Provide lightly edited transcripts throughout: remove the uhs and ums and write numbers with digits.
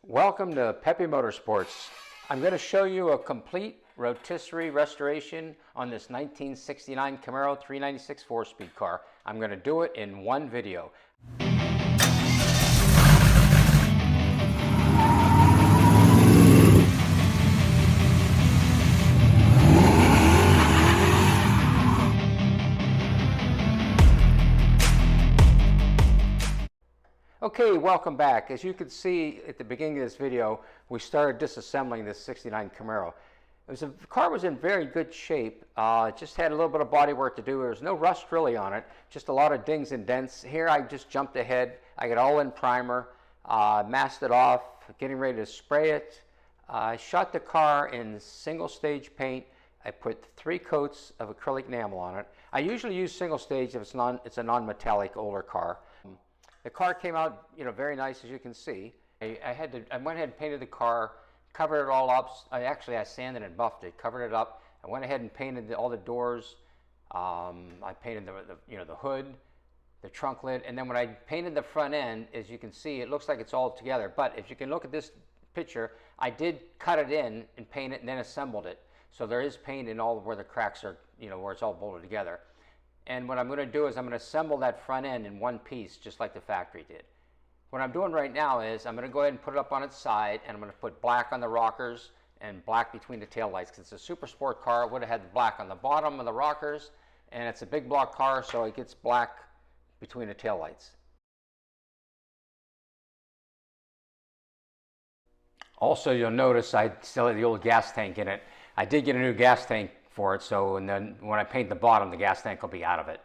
Welcome to Pepe Motorsports. I'm going to show you a complete rotisserie restoration on this 1969 Camaro 396 4-speed car. I'm going to do it in one video. Okay, welcome back. As you can see at the beginning of this video, we started disassembling this 69 Camaro. The car was in very good shape. It just had a little bit of body work to do. There was no rust really on it, just a lot of dings and dents. Here I just jumped ahead. I got all in primer, masked it off, getting ready to spray it. I shot the car in single stage paint. I put 3 coats of acrylic enamel on it. I usually use single stage if it's a non-metallic older car. The car came out, very nice, as you can see. I went ahead and painted the car, covered it all up. I sanded and buffed it, covered it up. I went ahead and painted all the doors. I painted the hood, the trunk lid, and then when I painted the front end, as you can see, it looks like it's all together. But if you can look at this picture, I did cut it in and paint it and then assembled it. So there is paint in all where the cracks are, where it's all bolted together. And what I'm going to do is I'm going to assemble that front end in one piece, just like the factory did. What I'm doing right now is I'm going to go ahead and put it up on its side, and I'm going to put black on the rockers and black between the taillights. Because it's a super sport car, it would have had the black on the bottom of the rockers, and it's a big block car, so it gets black between the taillights. Also, you'll notice I still have the old gas tank in it. I did get a new gas tank for it, and then when I paint the bottom, the gas tank will be out of it.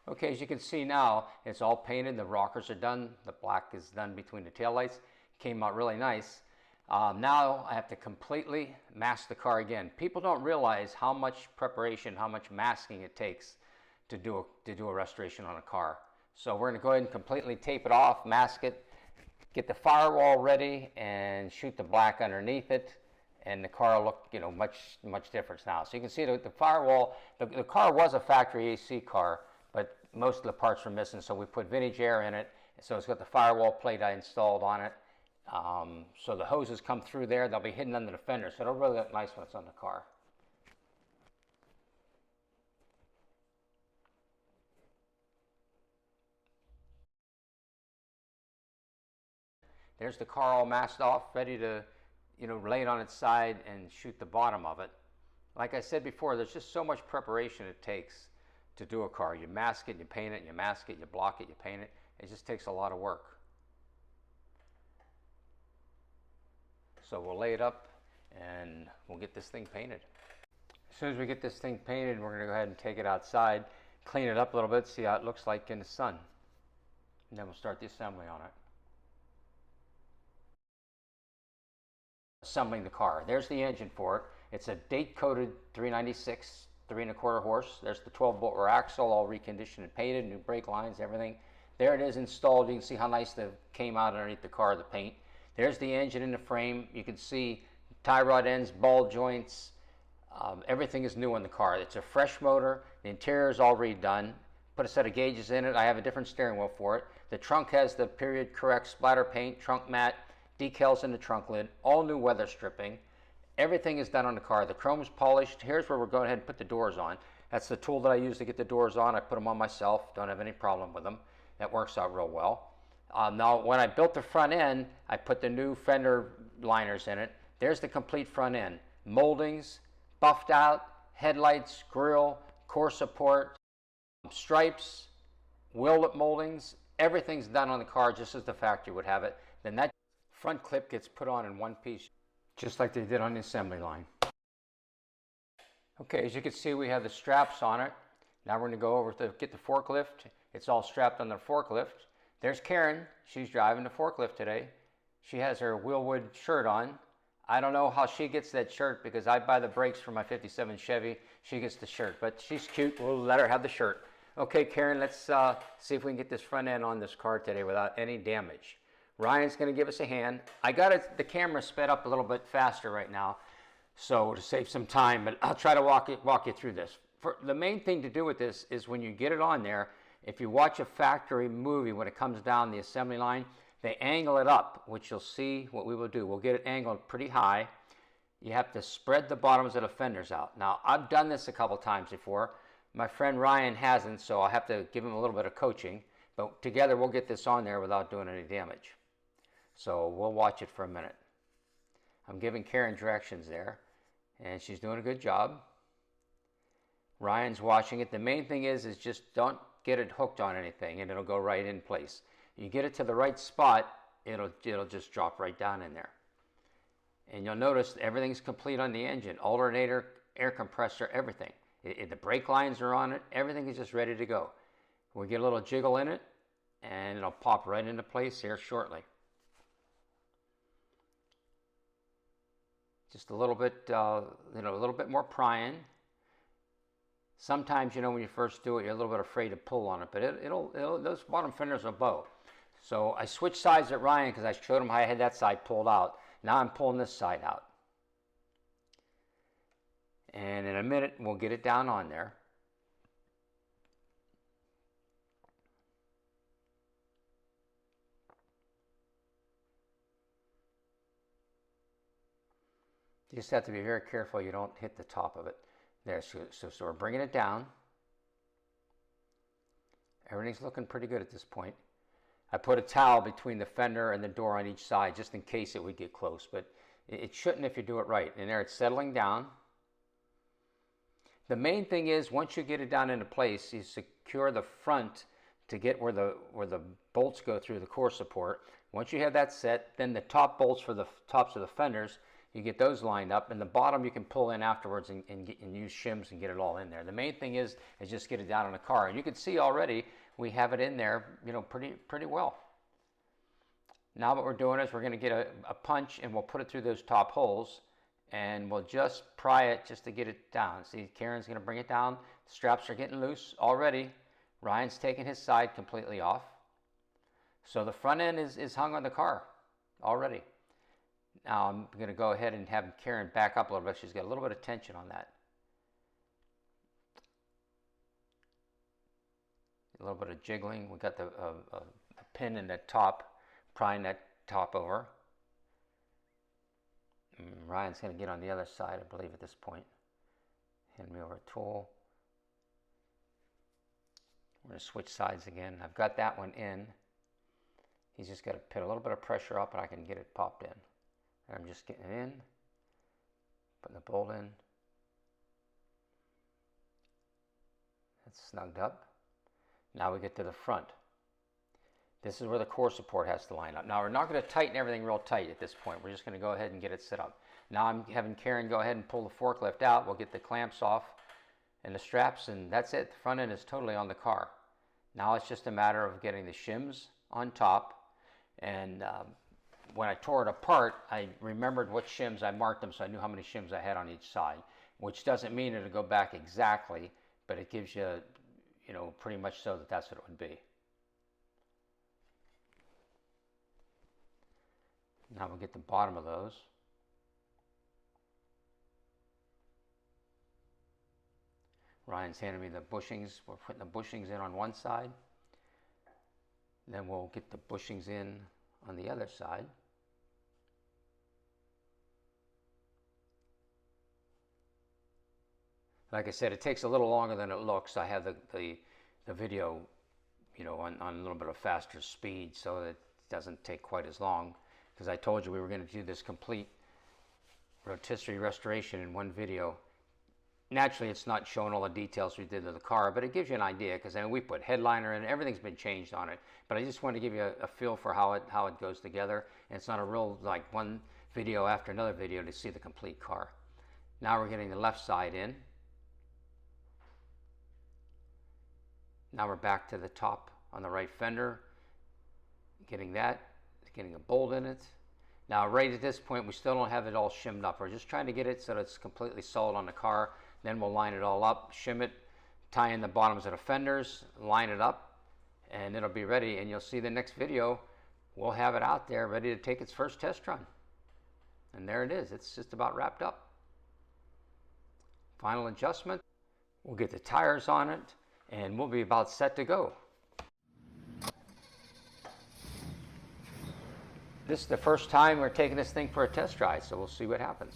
Okay, as you can see now, it's all painted, the rockers are done, the black is done between the taillights. Came out really nice. Now I have to completely mask the car again. People don't realize how much preparation, how much masking it takes to do a restoration on a car. So we're going to go ahead and completely tape it off, mask it, get the firewall ready, and shoot the black underneath it, and the car will look, much different now. So you can see the firewall. The car was a factory AC car, but most of the parts were missing, so we put vintage air in it. So it's got the firewall plate I installed on it. So the hoses come through there. They'll be hidden under the fender, so it'll really look nice when it's on the car. There's the car all masked off, ready to, lay it on its side and shoot the bottom of it. Like I said before, there's just so much preparation it takes to do a car. You mask it, you paint it, you mask it, you block it, you paint it. It just takes a lot of work. So we'll lay it up and we'll get this thing painted. As soon as we get this thing painted, we're going to go ahead and take it outside, clean it up a little bit, see how it looks like in the sun. And then we'll start the assembly on it. Assembling the car. There's the engine for it. It's a date-coated 396, 3¼ horse. There's the 12-bolt rear axle, all reconditioned and painted, new brake lines, everything. There it is installed. You can see how nice it came out underneath the car, the paint. There's the engine in the frame. You can see tie rod ends, ball joints. Everything is new on the car. It's a fresh motor. The interior is all redone. Put a set of gauges in it. I have a different steering wheel for it. The trunk has the period correct splatter paint, trunk mat, decals in the trunk lid, all new weather stripping. Everything is done on the car. The chrome's polished. Here's where we're going ahead and put the doors on. That's the tool that I use to get the doors on. I put them on myself. Don't have any problem with them. That works out real well. Now, when I built the front end, I put the new fender liners in it. There's the complete front end. Moldings, buffed out, headlights, grille, core support, stripes, wheel lip moldings. Everything's done on the car just as the factory would have it. Then that front clip gets put on in one piece, just like they did on the assembly line. Okay, as you can see, we have the straps on it. Now we're going to go over to get the forklift. It's all strapped on the forklift. There's Karen. She's driving the forklift today. She has her Wheelwood shirt on. I don't know how she gets that shirt because I buy the brakes for my '57 Chevy. She gets the shirt, but she's cute. We'll let her have the shirt. Okay, Karen, let's see if we can get this front end on this car today without any damage. Ryan's going to give us a hand. I got the camera sped up a little bit faster right now, so to save some time, but I'll try to walk you through this. the main thing to do with this is when you get it on there, if you watch a factory movie, when it comes down the assembly line, they angle it up, which you'll see what we will do. We'll get it angled pretty high. You have to spread the bottoms of the fenders out. Now, I've done this a couple times before. My friend Ryan hasn't, so I'll have to give him a little bit of coaching. But together, we'll get this on there without doing any damage. So we'll watch it for a minute. I'm giving Karen directions there, and she's doing a good job. Ryan's watching it. The main thing is just don't get it hooked on anything, and it'll go right in place. You get it to the right spot, it'll just drop right down in there. And you'll notice everything's complete on the engine. Alternator, air compressor, everything. The brake lines are on it. Everything is just ready to go. We'll get a little jiggle in it, and it'll pop right into place here shortly. Just a little bit, a little bit more prying. Sometimes, when you first do it, you're a little bit afraid to pull on it, but those bottom fenders will bow. So I switched sides at Ryan because I showed him how I had that side pulled out. Now I'm pulling this side out. And in a minute, we'll get it down on there. You just have to be very careful you don't hit the top of it. There, so we're bringing it down. Everything's looking pretty good at this point. I put a towel between the fender and the door on each side just in case it would get close, but it shouldn't if you do it right. And there it's settling down. The main thing is once you get it down into place, you secure the front to get where the bolts go through the core support. Once you have that set, then the top bolts for the tops of the fenders, you get those lined up, and the bottom you can pull in afterwards and use shims and get it all in there. The main thing is just get it down in the car. And you can see already we have it in there, pretty well. Now what we're doing is we're going to get a punch, and we'll put it through those top holes, and we'll just pry it just to get it down. See, Karen's going to bring it down. The straps are getting loose already. Ryan's taking his side completely off. So the front end is hung on the car already. Now I'm going to go ahead and have Karen back up a little bit. She's got a little bit of tension on that. A little bit of jiggling. We got the pin in the top, prying that top over. Ryan's going to get on the other side, I believe, at this point. Hand me over a tool. We're going to switch sides again. I've got that one in. He's just got to put a little bit of pressure up, and I can get it popped in. I'm just getting it in, putting the bolt in. That's snugged up. Now we get to the front. This is where the core support has to line up. Now we're not going to tighten everything real tight at this point. We're just going to go ahead and get it set up. Now I'm having Karen go ahead and pull the forklift out. We'll get the clamps off and the straps, and that's it. The front end is totally on the car. Now it's just a matter of getting the shims on top, and when I tore it apart, I remembered what shims, I marked them so I knew how many shims I had on each side, which doesn't mean it'll go back exactly, but it gives you, pretty much so that's what it would be. Now we'll get the bottom of those. Ryan's handing me the bushings. We're putting the bushings in on one side. Then we'll get the bushings in on the other side. Like I said, it takes a little longer than it looks. I have the video, on a little bit of faster speed, so that it doesn't take quite as long. Because I told you we were going to do this complete rotisserie restoration in one video. Naturally, it's not showing all the details we did to the car, but it gives you an idea, because we put headliner in, everything's been changed on it. But I just want to give you a feel for how it goes together. And it's not a real, like, one video after another video to see the complete car. Now we're getting the left side in. Now we're back to the top on the right fender, getting that, getting a bolt in it. Now right at this point, we still don't have it all shimmed up. We're just trying to get it so that it's completely solid on the car. Then we'll line it all up, shim it, tie in the bottoms of the fenders, line it up, and it'll be ready. And you'll see the next video, we'll have it out there ready to take its first test run. And there it is. It's just about wrapped up. Final adjustment. We'll get the tires on it, and we'll be about set to go. This is the first time we're taking this thing for a test drive, so we'll see what happens.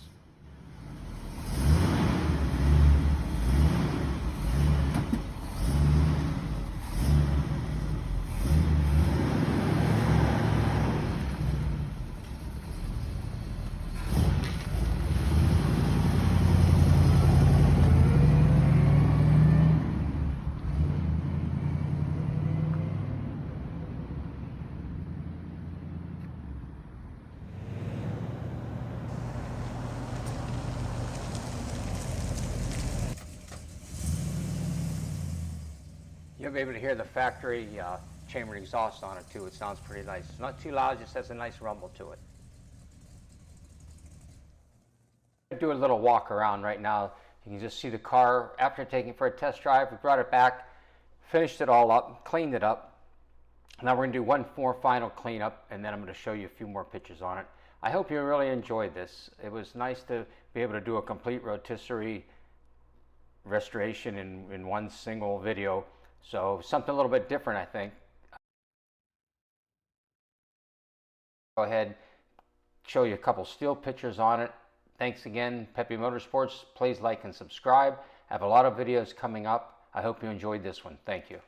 You'll be able to hear the factory chamber exhaust on it too. It sounds pretty nice. It's not too loud, just has a nice rumble to it. Do a little walk around right now. You can just see the car after taking it for a test drive. We brought it back, finished it all up, cleaned it up. Now we're going to do one more final cleanup, and then I'm going to show you a few more pictures on it. I hope you really enjoyed this. It was nice to be able to do a complete rotisserie restoration in one single video. So something a little bit different, I think. Go ahead, show you a couple still pictures on it. Thanks again, Pepe Motorsports. Please like and subscribe. I have a lot of videos coming up. I hope you enjoyed this one. Thank you.